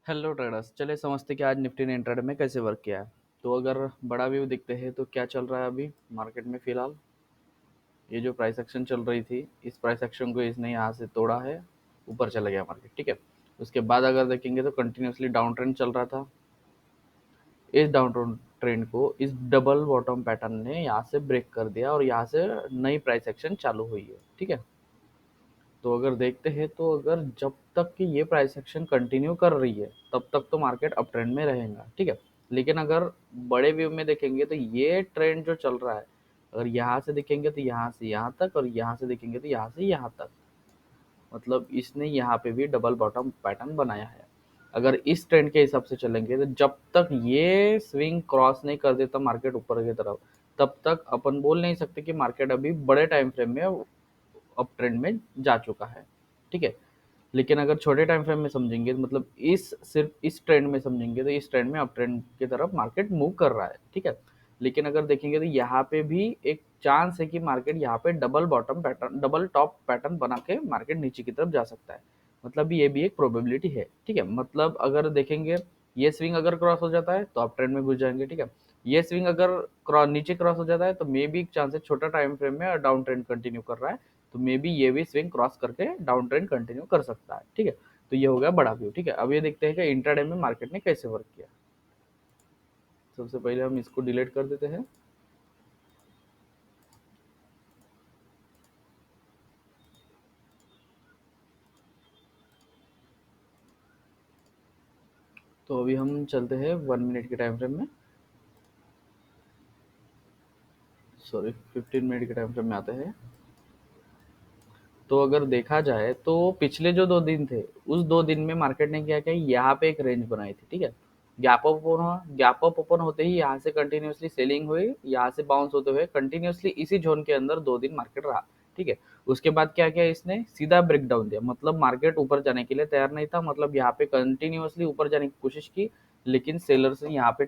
Hello traders, चले समझते कि आज निफ्टी ने इंट्राडे में कैसे वर्क किया है। तो अगर बड़ा व्यू देखते हैं तो क्या चल रहा है अभी मार्केट में फिलहाल। ये जो प्राइस एक्शन चल रही थी, इस प्राइस एक्शन को इसने यहाँ से तोड़ा है, ऊपर चला गया मार्केट। ठीक है, उसके बाद अगर देखेंगे तो कंटिन्यूसली डाउन ट्रेंड चल रहा था। इस डाउन ट्रेंड को इस डबल बॉटम पैटर्न ने यहाँ से ब्रेक कर दिया और यहाँ से नई प्राइस एक्शन चालू हुई है। ठीक है, तो अगर देखते हैं तो अगर जब तक कि ये प्राइस एक्शन कंटिन्यू कर रही है तब तक तो मार्केट अप ट्रेंड में रहेगा। ठीक है, लेकिन अगर बड़े व्यू में देखेंगे तो ये ट्रेंड जो चल रहा है, अगर यहाँ से देखेंगे तो यहाँ से यहाँ तक और यहाँ से देखेंगे तो यहाँ से यहाँ तक, मतलब इसने यहाँ पे भी डबल बॉटम पैटर्न बनाया है। अगर इस ट्रेंड के हिसाब से चलेंगे तो जब तक ये स्विंग क्रॉस नहीं कर देता मार्केट ऊपर की तरफ, तब तक अपन बोल नहीं सकते कि मार्केट अभी बड़े टाइम फ्रेम में अप ट्रेंड में जा चुका है। ठीक है, लेकिन अगर छोटे टाइम फ्रेम में समझेंगे, मतलब इस सिर्फ इस ट्रेंड में समझेंगे, तो इस ट्रेंड में अप ट्रेंड की तरफ मार्केट मूव कर रहा है। ठीक है, लेकिन अगर देखेंगे तो यहाँ पे भी एक चांस है कि मार्केट यहाँ पे double bottom pattern, double top pattern बना के मार्केट नीचे की तरफ जा सकता है। मतलब ये भी एक प्रोबेबिलिटी है। ठीक है, मतलब अगर देखेंगे ये स्विंग अगर क्रॉस हो जाता है तो अप ट्रेंड में घुस जाएंगे। ठीक है, ये स्विंग अगर नीचे क्रॉस हो जाता है तो मे बी एक चांस है छोटा टाइम फ्रेम में डाउन ट्रेंड कंटिन्यू कर रहा है, तो मे बी ये भी स्विंग क्रॉस करके डाउन ट्रेंड कंटिन्यू कर सकता है। ठीक है, तो ये हो गया बड़ा व्यू। ठीक है, अब ये देखते हैं कि इंट्राडे में मार्केट ने कैसे वर्क किया। सबसे पहले हम इसको डिलीट कर देते हैं। तो अभी हम चलते हैं 1 मिनट के टाइम फ्रेम में, सॉरी 15 मिनट के टाइम फ्रेम में आते हैं। तो अगर देखा जाए तो पिछले जो 2 दिन थे, उस 2 दिन में मार्केट ने क्या किया, यहाँ पे एक रेंज बनाई थी। ठीक है, गैप अप ओपन हुआ, गैप अप ओपन होते ही यहाँ से कंटिन्यूसली सेलिंग हुई, यहाँ से बाउंस होते हुए कंटिन्यूसली इसी जोन के अंदर 2 दिन मार्केट रहा। ठीक है, उसके बाद क्या किया इसने, सीधा ब्रेक डाउन दिया, मतलब मार्केट ऊपर जाने के लिए तैयार नहीं था, मतलब यहाँ पे कंटिन्यूसली ऊपर जाने की कोशिश की, लेकिन सेलर्स ने यहाँ पे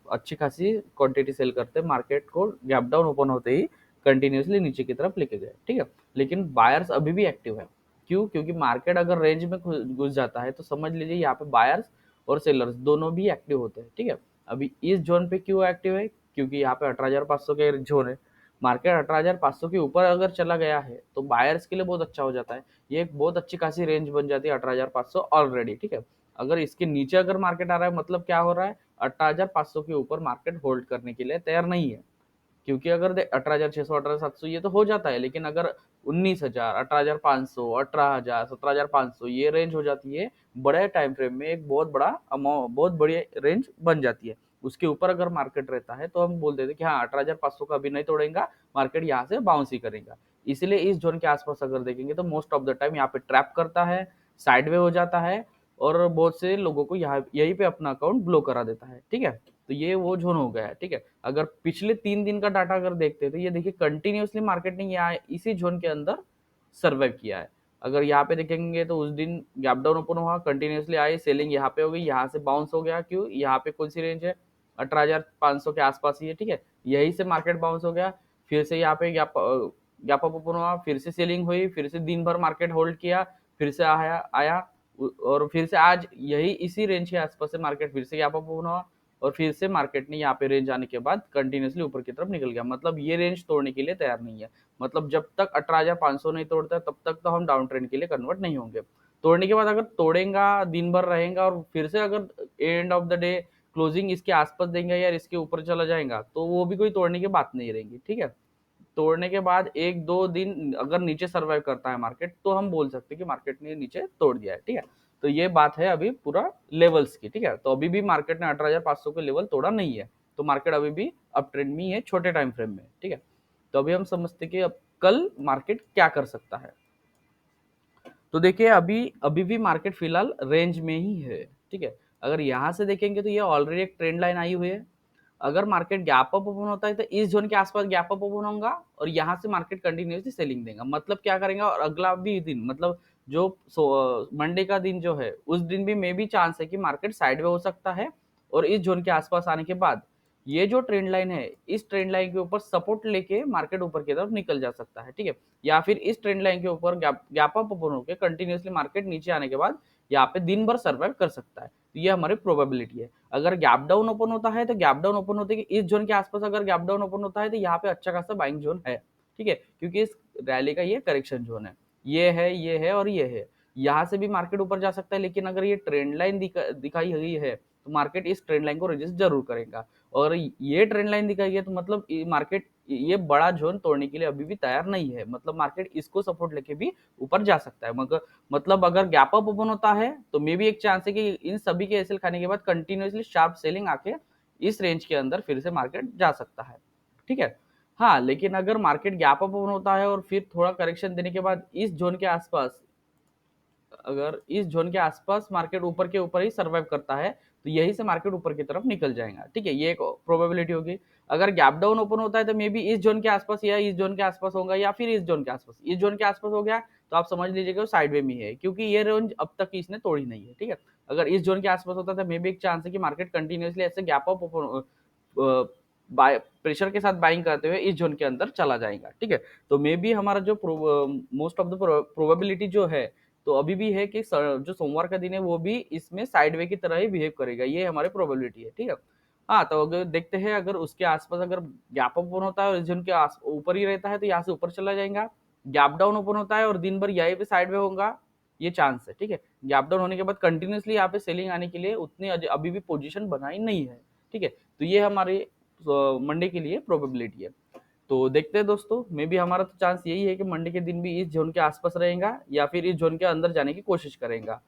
अच्छी खासी क्वांटिटी सेल करते मार्केट को गैप डाउन ओपन होते ही कंटिन्यूसली नीचे की तरफ लेके गए। ठीक है, लेकिन बायर्स अभी भी एक्टिव है। क्यों? क्योंकि मार्केट अगर रेंज में घुस जाता है तो समझ लीजिए यहाँ पे बायर्स और सेलर्स दोनों भी एक्टिव होते हैं। ठीक है, अभी इस जोन पे क्यों एक्टिव है, क्योंकि यहाँ पे 18,500 के जोन है। मार्केट 18,500 के ऊपर अगर चला गया है तो बायर्स के लिए बहुत अच्छा हो जाता है, ये एक बहुत अच्छी खासी रेंज बन जाती है 18,500 ऑलरेडी। ठीक है, अगर इसके नीचे अगर मार्केट आ रहा है, मतलब क्या हो रहा है, 18,500 के ऊपर मार्केट होल्ड करने के लिए तैयार नहीं है। क्योंकि अगर 18,600 18,700 ये तो हो जाता है, लेकिन अगर 19,000 18,500 18,000 17,500 ये रेंज हो जाती है, बड़े टाइम फ्रेम में एक बहुत बड़ा अमाउंट, बहुत बड़ी रेंज बन जाती है। उसके ऊपर अगर मार्केट रहता है तो हम बोल देते कि हाँ 18,500 का अभी नहीं तोड़ेगा, मार्केट यहाँ से बाउंस ही करेगा। इसलिए इस जोन के आसपास अगर देखेंगे तो मोस्ट ऑफ द टाइम यहाँ पे ट्रैप करता है, साइडवे हो जाता है, और बहुत से लोगों को यहाँ यहीं पे अपना अकाउंट ब्लॉक करा देता है। ठीक है, तो ये वो जोन हो गया है। ठीक है, अगर पिछले 3 दिन का डाटा अगर देखते हैं तो ये देखिए कंटिन्यूसली मार्केट ने यहाँ इसी जोन के अंदर सर्वाइव किया है। अगर यहाँ पे देखेंगे तो उस दिन गैप डाउन ओपन हुआ, कंटिन्यूसली आई, सेलिंग यहाँ पे हो गई, यहाँ से बाउंस हो गया। क्यों? यहाँ पे कौन सी रेंज है, 18,500 के आसपास ही है। ठीक है, यही से मार्केट बाउंस हो गया, फिर से यहाँ पे गैप गैप अप ओपन हुआ, फिर से सेलिंग हुई, फिर से दिन भर मार्केट होल्ड किया, फिर से आया आया और फिर से आज यही इसी रेंज के आसपास से मार्केट फिर से गैप अप ओपन हुआ, और फिर से मार्केट ने यहाँ पे रेंज आने के बाद कंटिन्यूसली ऊपर की तरफ निकल गया। मतलब ये रेंज तोड़ने के लिए तैयार नहीं है। मतलब जब तक 18,500 नहीं तोड़ता तब तक तो हम डाउन ट्रेंड के लिए कन्वर्ट नहीं होंगे। तोड़ने के बाद अगर तोड़ेगा, दिन भर रहेगा और फिर से अगर end of the day closing इसके आसपास देंगे या इसके ऊपर चला जाएगा तो वो भी कोई तोड़ने की बात नहीं रहेगी। ठीक है, तोड़ने के बाद 1-2 दिन अगर नीचे सर्वाइव करता है मार्केट तो हम बोल सकते हैं कि मार्केट ने नीचे तोड़ दिया है। ठीक है, तो ये बात है अभी पूरा लेवल्स की। ठीक है, तो अभी भी मार्केट ने 18,500 के लेवल तोड़ा नहीं है, तो मार्केट अभी भी अप ट्रेंड में ही है छोटे टाइम फ्रेम में। ठीक है, तो अभी हम समझते कि अब कल मार्केट क्या कर सकता है। तो देखिए अभी अभी भी मार्केट फिलहाल रेंज में ही है। ठीक है, अगर यहाँ से देखेंगे तो ये ऑलरेडी एक ट्रेंड लाइन आई हुई है। अगर मार्केट गैप अप ओपन होता है तो इस जोन के आसपास गैप अप ओपन होगा और यहाँ से मार्केट कंटिन्यूसली सेलिंग देगा। मतलब क्या करेगा, और अगला भी दिन, मतलब जो मंडे का दिन जो है उस दिन भी मे बी चांस है कि मार्केट साइडवे हो सकता है, और इस जोन के आसपास आने के बाद ये जो ट्रेंड लाइन है, इस ट्रेंड लाइन के ऊपर सपोर्ट लेके मार्केट ऊपर की तरफ निकल जा सकता है। ठीक है, या फिर इस ट्रेंड लाइन के ऊपर गैप अप ओपन होकर कंटिन्यूसली मार्केट नीचे आने के बाद यहाँ पे दिन भर सर्वाइव कर सकता है। तो ये हमारी प्रोबेबिलिटी है। अगर गैप डाउन ओपन होता है तो गैप डाउन ओपन होते कि इस जोन के आसपास अगर गैप डाउन ओपन होता है तो यहाँ पे अच्छा खासा बाइंग जोन है, ठीक है, क्योंकि इस रैली का ये करेक्शन जोन है, ये है और ये है। यहाँ से भी मार्केट ऊपर जा सकता है, लेकिन अगर ये ट्रेंड लाइन दिखाई गई है तो मार्केट इस ट्रेंड लाइन को रेजिस्ट जरूर करेगा। और ये ट्रेंड लाइन दिखाई है तो मतलब मार्केट ये बड़ा जोन तोड़ने के लिए अभी भी तैयार नहीं है, मतलब मार्केट इसको सपोर्ट लेके भी ऊपर जा सकता है। मगर मतलब अगर गैप अप ओपन होता है तो मे भी एक चांस है कि इन सभी के एसएल खाने के बाद कंटिन्यूअसली शार्प सेलिंग आके इस रेंज के अंदर फिर से मार्केट जा सकता है, ठीक है। हाँ, लेकिन अगर मार्केट गैप अप ओपन होता है और फिर थोड़ा करेक्शन देने के बाद इस जोन के आसपास, अगर इस जोन के आसपास मार्केट ऊपर के ऊपर ही सर्वाइव करता है तो यही से मार्केट ऊपर की तरफ निकल जाएगा, ठीक है, ये एक प्रोबेबिलिटी होगी। अगर गैप डाउन ओपन होता है तो मे बी इस जोन के आसपास या इस जोन के आसपास होगा या फिर इस जोन के आसपास, इस जोन के आसपास हो गया तो आप समझ लीजिएगा वो साइड वे में है, क्योंकि ये रेंज अब तक इसने तोड़ी नहीं है, ठीक है। अगर इस जोन के आसपास होता है तो मे बी एक चांस है कि मार्केट कंटिन्यूसली ऐसे gap up open by pressure के साथ बाइंग करते हुए इस जोन के अंदर चला जाएगा, ठीक है। तो मे बी हमारा जो मोस्ट ऑफ द प्रोबेबिलिटी जो है तो अभी भी है कि जो सोमवार का दिन है वो भी इसमें साइडवे की तरह ही बिहेव करेगा, ये हमारी प्रोबेबिलिटी है, ठीक है। हाँ, तो अगर देखते हैं अगर उसके आसपास अगर गैप अप ओपन होता है और रीजन के ऊपर ही रहता है तो यहाँ से ऊपर चला जाएगा। गैप डाउन ओपन होता है और दिन भर यहीं पे साइडवे होगा, ये चांस है, ठीक है। गैप डाउन होने के बाद कंटिन्यूसली यहाँ पे सेलिंग आने के लिए उतनी अभी भी पोजीशन बनाई नहीं है, ठीक है। तो ये हमारे मंडे के लिए प्रोबेबिलिटी है। तो देखते हैं दोस्तों, मे बी हमारा तो चांस यही है कि मंडे के दिन भी इस जोन के आसपास रहेगा या फिर इस जोन के अंदर जाने की कोशिश करेगा,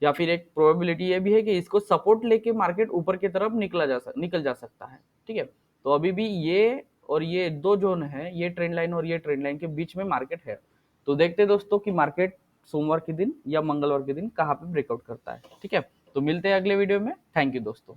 या फिर एक प्रोबेबिलिटी ये भी है कि इसको सपोर्ट लेके मार्केट ऊपर की तरफ निकल जा सकता है, ठीक है। तो अभी भी ये और ये दो जोन है, ये ट्रेंड लाइन और ये ट्रेंड लाइन के बीच में मार्केट है। तो देखते हैं दोस्तों कि मार्केट सोमवार के दिन या मंगलवार के दिन कहाँ पे ब्रेकआउट करता है, ठीक है। तो मिलते हैं अगले वीडियो में। थैंक यू दोस्तों।